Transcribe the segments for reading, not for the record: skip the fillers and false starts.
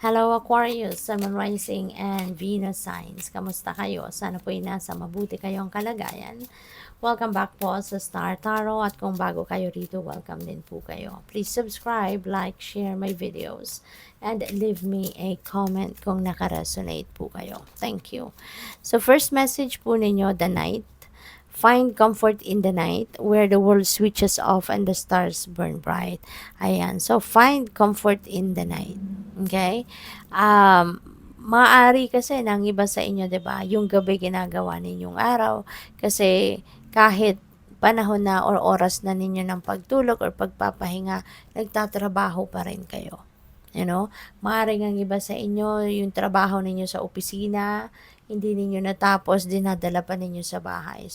Hello Aquarius, Sun, Moon, Rising, and Venus signs. Kamusta kayo? Sana po'y nasa mabuti kayong kalagayan. Welcome back po sa Star Tarot at kung bago kayo rito, welcome din po kayo. Please subscribe, like, share my videos, and leave me a comment kung nakaresonate po kayo. Thank you. So first message po ninyo, the night. Find comfort in the night where the world switches off and the stars burn bright. Ayan. So, find comfort in the night. Okay? Maaari kasi ng iba sa inyo, 'di ba? Yung gabi ginagawa ninyong araw kasi kahit panahon na or oras na ninyo ng pagtulog or pagpapahinga, nagtatrabaho pa rin kayo. Maaaring ang iba sa inyo, yung trabaho ninyo sa opisina, hindi ninyo natapos, dinadala pa ninyo sa bahay.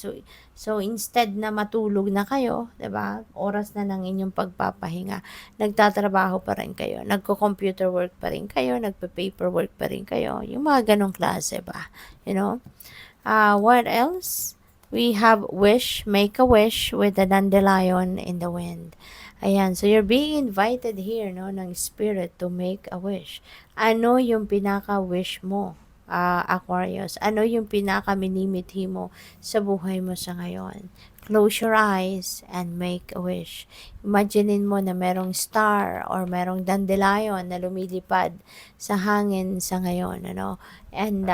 So instead na matulog na kayo, 'di ba? Oras na ng inyong pagpapahinga, nagtatrabaho pa rin kayo. Nagko-computer work pa rin kayo, nagpe-paperwork pa rin kayo. Yung mga ganong klase ba? What else? We have wish, make a wish with the dandelion in the wind. Ayan, so you're being invited here, no, ng spirit to make a wish. Ano yung pinaka-wish mo, Aquarius? Ano yung pinaka-minimithi mo sa buhay mo sa ngayon? Close your eyes and make a wish. Imaginein mo na merong star or merong dandelion na lumilipad sa hangin sa ngayon, And,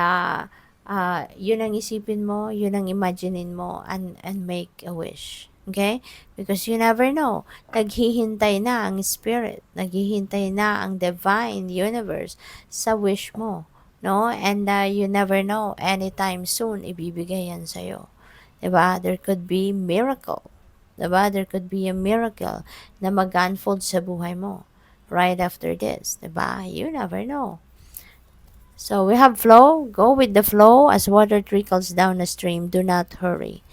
yun ang isipin mo, yun ang imaginein mo, and make a wish. Okay? Because you never know. Naghihintay na ang spirit. Naghihintay na ang divine universe sa wish mo. No? And you never know. Anytime soon, ibibigay yan sa'yo. Diba? There could be miracle. Diba? There could be a miracle na mag-unfold sa buhay mo right after this. Diba? You never know. So we have flow. Go with the flow as water trickles down the stream. Do not hurry.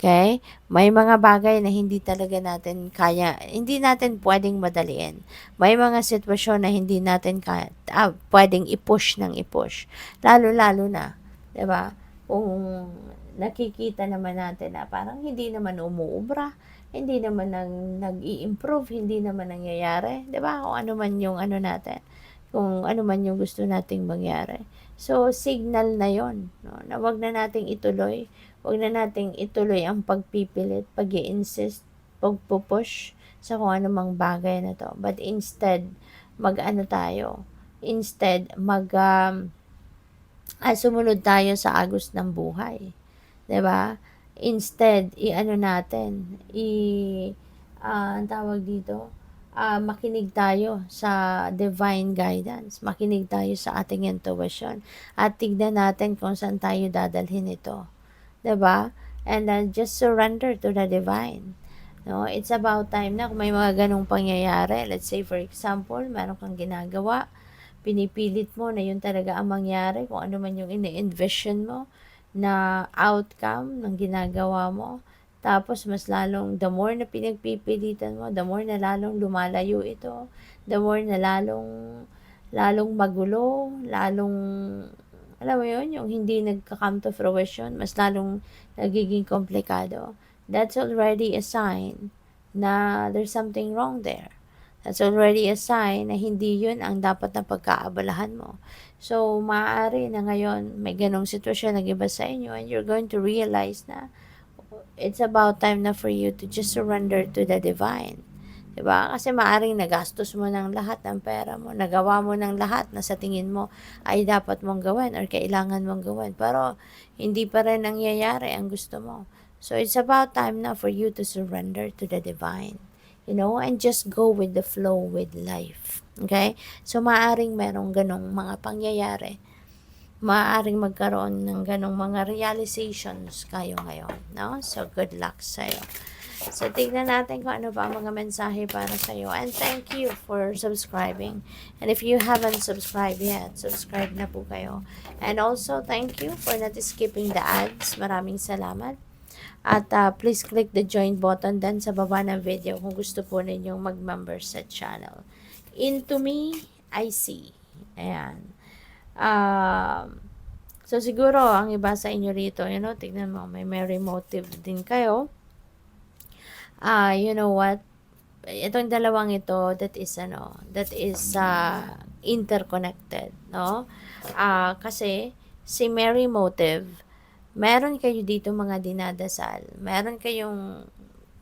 Okay? May mga bagay na hindi talaga natin kaya, hindi natin pwedeng madaliin. May mga sitwasyon na hindi natin pwedeng i-push ng i-push. Lalo-lalo na, 'di ba? Kung nakikita naman natin na parang hindi naman umuubra, hindi naman nag-i-improve, hindi naman nangyayari, 'di ba? Kung ano man yung natin, kung ano man yung gusto nating mangyari. So, signal na yon, no? Na wag na nating ituloy. Wag na nating ituloy ang pagpipilit, pag-i-insist, pagpupush sa kung anumang bagay na to. But instead, mag-ano tayo? Instead, sumunod tayo sa agos ng buhay. 'Di ba? Instead, i-ano natin, ang tawag dito, makinig tayo sa divine guidance, makinig tayo sa ating intuition, at tignan natin kung saan tayo dadalhin ito. 'Di ba? And then just surrender to the divine. No, it's about time na kung may mga ganong pangyayari. Let's say for example, meron kang ginagawa, pinipilit mo na yun talaga ang mangyari, kung ano man yung ini-envision mo na outcome ng ginagawa mo. Tapos mas lalong, the more na pinagpipilitan mo, the more na lalong lumalayo ito, the more na lalong magulo, lalong, alam mo yun, yung hindi nagka-come to fruition, mas lalong nagiging komplikado. That's already a sign na there's something wrong there. That's already a sign na hindi yun ang dapat na pagkaabalahan mo. So, maaari na ngayon may ganong sitwasyon na iba sa inyo, and you're going to realize na it's about time na for you to just surrender to the divine. Diba? Kasi maaring nagastos mo ng lahat ng pera mo, nagawa mo ng lahat na sa tingin mo ay dapat mong gawin or kailangan mong gawin, pero hindi pa rin nangyayari ang gusto mo. So it's about time na for you to surrender to the divine, and just go with the flow with life. Okay? So maaring merong ganong mga pangyayari, maaaring magkaroon ng ganong mga realizations kayo ngayon, no? So good luck sa'yo. So, tignan natin kung ano ba ang mga mensahe para sa iyo. And thank you for subscribing. And if you haven't subscribed yet, subscribe na po kayo. And also, thank you for not skipping the ads. Maraming salamat. At please click the join button dan sa baba ng video kung gusto po ninyong mag-member sa channel. Into me, I see. Ayan. So, siguro, ang iba sa inyo rito, tignan mo, may Merry motive din kayo. You know what? Itong dalawang ito, that is interconnected, no? Kasi si Mary motive, meron kayo dito mga dinadasal, meron kayong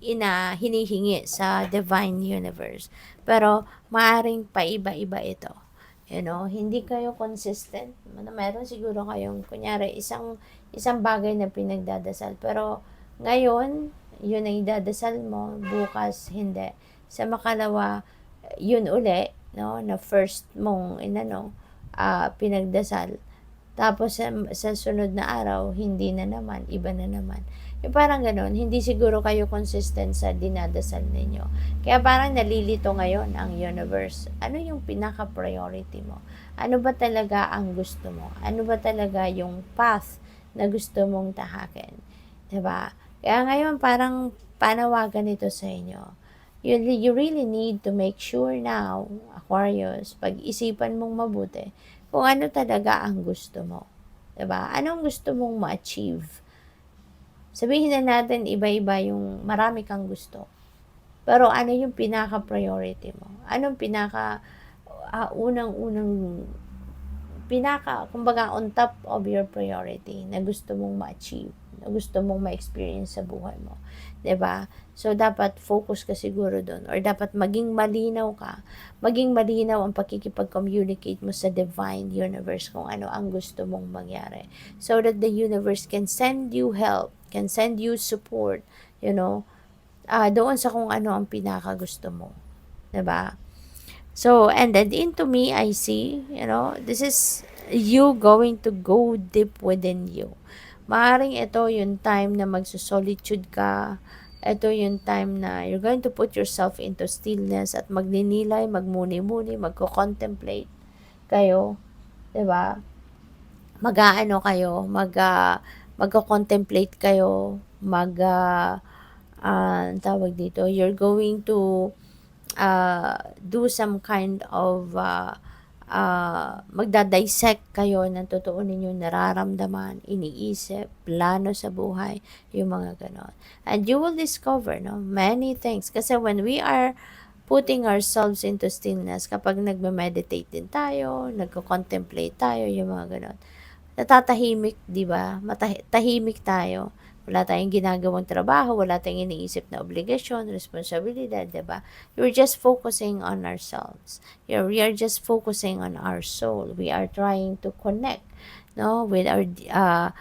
hinihingi sa divine universe. Pero maaring paiba-iba ito. Hindi kayo consistent. Meron siguro kayong kunyari isang bagay na pinagdadasal, pero ngayon yun ang idadasal mo, bukas hindi. Sa makalawa, yun uli, no, na first mong pinagdasal. Tapos sa sunod na araw, hindi na naman, iba na naman. Yung parang ganun, hindi siguro kayo consistent sa dinadasal ninyo. Kaya parang nalilito ngayon ang universe. Ano yung pinaka-priority mo? Ano ba talaga ang gusto mo? Ano ba talaga yung path na gusto mong tahakin? Diba? Kaya ngayon parang panawagan ito sa inyo. You really need to make sure now, Aquarius, pag-isipan mong mabuti kung ano talaga ang gusto mo. Diba? Anong gusto mong ma-achieve? Sabihin na natin iba-iba yung marami kang gusto. Pero ano yung pinaka-priority mo? Anong kumbaga on top of your priority na gusto mong ma-achieve, na gusto mong ma-experience sa buhay mo. 'Di ba? So, dapat focus ka siguro doon, or dapat maging malinaw ang pakikipag-communicate mo sa divine universe kung ano ang gusto mong mangyari. So that the universe can send you help, can send you support, doon sa kung ano ang pinaka-gusto mo. 'Di ba? So, and then into me, I see, this is you going to go deep within you. Maaring ito yung time na magsusolitude ka. Ito yung time na you're going to put yourself into stillness at magninilay, magmuni-muni, magko-contemplate kayo. 'Di ba? Mag-aano kayo, magko-contemplate kayo, tawag dito, you're going to do some kind of magdadissect kayo ng totoo ninyo nararamdaman, iniisip, plano sa buhay, yung mga ganon. And you will discover many things. Kasi when we are putting ourselves into stillness, kapag nagme-meditate din tayo, nagko-contemplate tayo, yung mga ganon, natatahimik, di ba? Tahimik tayo. Wala tayong ginagawang trabaho, wala tayong iniisip na obligasyon, responsibilidad, diba? We're just focusing on ourselves. We are just focusing on our soul. We are trying to connect, with our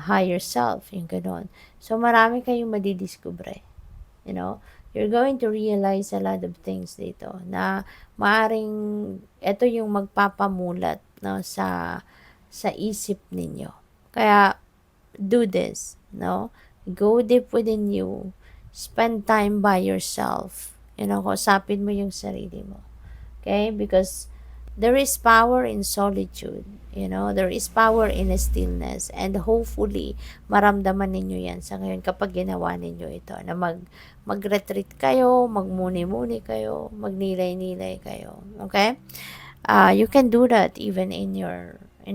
higher self, yung ganon. So, marami kayong madidiscover. You're going to realize a lot of things dito na maaring ito yung magpapamulat sa isip ninyo. Kaya, do this, go deep within you, spend time by yourself, kausapin mo yung sarili mo, okay? Because there is power in solitude, there is power in stillness, and hopefully maramdaman ninyo yan sa ngayon kapag ginawa ninyo ito, na mag-retreat kayo, magmuni-muni kayo, magnilay-nilay kayo, okay? You can do that even in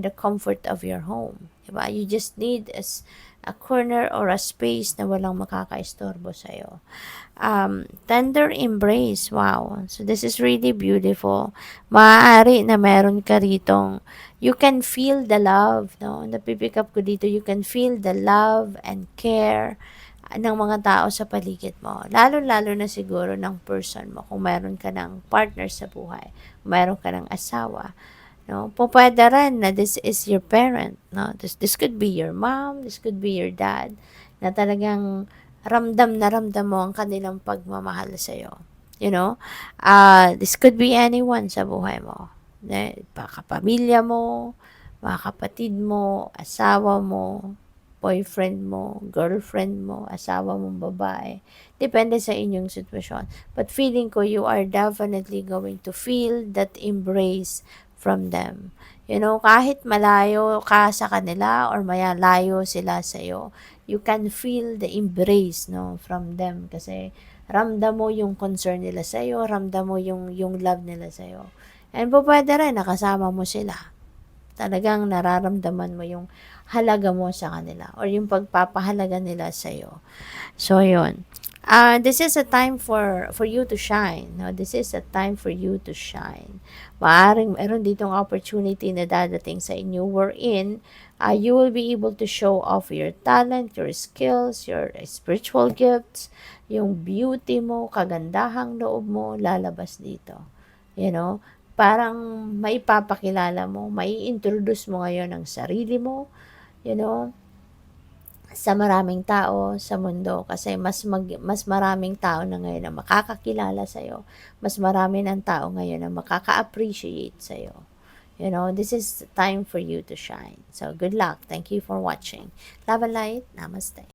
the comfort of your home. Diba? You just need a corner or a space na walang makakaistorbo sa'yo. Tender embrace. Wow. So, this is really beautiful. Maaari na meron ka ritong, you can feel the love, napipick up ko dito, you can feel the love and care ng mga tao sa paligid mo. Lalo-lalo na siguro ng person mo, kung meron ka ng partner sa buhay, kung meron ka ng asawa, pwede rin na this is your parent, this could be your mom, this could be your dad, na talagang ramdam mo ang kanilang pagmamahal sa iyo. This could be anyone sa buhay mo, kapamilya mo, mga kapatid mo, asawa mo, boyfriend mo, girlfriend mo, asawa mong babae. Depende sa inyong sitwasyon. But feeling ko you are definitely going to feel that embrace from them. Kahit malayo ka sa kanila or malayo sila sa iyo, you can feel the embrace, from them. Kasi ramdam mo yung concern nila sa iyo, ramdam mo yung love nila sa iyo. And pwede rin nakasama mo sila. Talagang nararamdaman mo yung halaga mo sa kanila or yung pagpapahalaga nila sa iyo. So, yun. This is a time for you to shine, no? This is a time for you to shine. Maaaring meron ditong opportunity na dadating sa inyo wherein you will be able to show off your talent, your skills, your spiritual gifts, yung beauty mo, kagandahang loob mo, lalabas dito. You know, parang maipapakilala mo, mai-introduce mo ngayon ang sarili mo, you know, sa maraming tao sa mundo kasi mas maraming tao na ngayon na makakakilala sa iyo. Mas marami ng tao ngayon na makaka-appreciate sa iyo. You know, this is time for you to shine. So good luck. Thank you for watching. Love and light. Namaste.